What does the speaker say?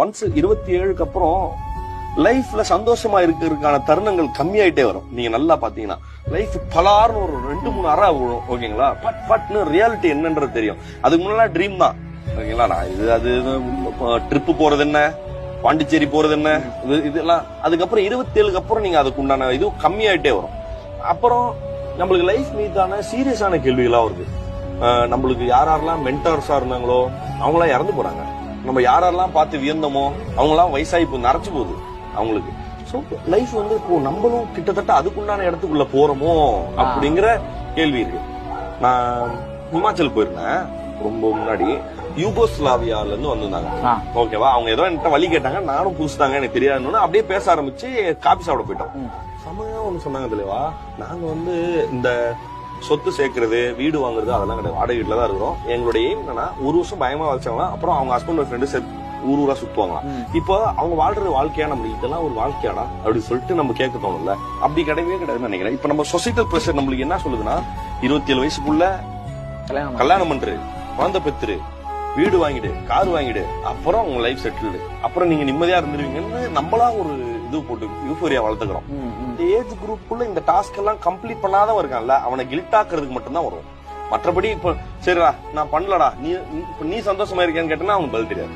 Once 27க்கு அப்புறம் லைஃப்ல சந்தோஷமா இருக்கிறதுக்கான தருணங்கள் கம்மியாயிட்டே வரும். நீங்க நல்லா பாத்தீங்கன்னா லைஃப் பலார்னு ஒரு 2-3 அறை விழும். ஓகேங்களா, பட்னு ரியாலிட்டி என்னன்றது தெரியும். அதுக்கு முன்னாடி ட்ரீம் தான். ஓகேங்களா, நான் அது ட்ரிப்பு போறது என்ன, பாண்டிச்சேரி போறது என்ன, இதெல்லாம். அதுக்கப்புறம் 27க்கு அப்புறம் நீங்க அதுக்கு உண்டான இது கம்மியாயிட்டே வரும். அப்புறம் நம்மளுக்கு லைஃப் மீதான சீரியஸான கேள்விகளா வருது. நம்மளுக்கு யாரெல்லாம் மென்டார்ஸா இருந்தாங்களோ அவங்களாம் இறந்து போறாங்க. நம்ம யாரெல்லாம் பார்த்து வியந்தோமோ அவங்களாம் வயசாகி நரைச்சு போகுது அவங்களுக்கு. சோ லைஃப் வந்து இப்போ நம்மளும் கிட்டத்தட்ட அதுக்குண்டான இடத்துக்குள்ள போறோமோ அப்படிங்கிற கேள்வி இருக்கு. நான் ஹிமாச்சல் போயிருந்தேன் ரொம்ப முன்னாடி. யூகோஸ்லாவியால இருந்து வந்திருந்தாங்க. ஓகேவா, அவங்க ஏதோ என்கிட்ட வழி கேட்டாங்க. நானும் புதுசுதாங்க, எனக்கு தெரியாதுன்னு அப்படியே பேச ஆரம்பிச்சு காபி சாப்பிட போயிட்டோம். சமயம் ஒண்ணு சொன்னாங்க தெளிவா, நாங்க வந்து இந்த சொத்து சேர்க்கறது, வீடு வாங்குறது அதெல்லாம் கிடையாது, வாடகை வீட்டுல தான் இருக்கிறோம். எங்களுடைய எய்ம் என்னன்னா, ஒரு வருஷம் பயமா வச்சாங்களாம், அப்புறம் அவங்க ஹஸ்பண்ட் ஃப்ரெண்டு ஊரா சுத்துவாங்களாம். இப்போ அவங்க வாழ்றது வாழ்க்கையா, நம்ம இதெல்லாம் ஒரு வாழ்க்கையாடா அப்படி சொல்லிட்டு நம்ம கேட்க தோணும்ல. அப்படி கிடையவே கிடையாதுன்னு நினைக்கிறேன். இப்ப நம்ம சொசைட்டல் பிரஷர் நம்மளுக்கு என்ன சொல்லுதுன்னா, 27 வயசுக்குள்ள கல்யாணம் பண்று, குழந்தை பெத்துரு, வீடு வாங்கிடு, கார் வாங்கிடு, அப்புறம் உங்க லைஃப் செட்டில்டு, அப்புறம் நீங்க நிம்மதியா இருந்துருவீங்கன்னு நம்மளா ஒரு இது போட்டு யூஃபோரியா வளர்த்துக்கிறோம். இந்த ஏஜ் குரூப்புக்குள்ள இந்த டாஸ்க் எல்லாம் கம்ப்ளீட் பண்ணாதவன் இருக்கான்ல, அவனை கில்ட் ஆக்குறதுக்கு மட்டும்தான் வரும். மற்றபடி இப்ப சரிடா நான் பண்ணலடா, நீ சந்தோஷமா இருக்கேன்னு கேட்டா அவனுக்கு பதில் தெரியாது.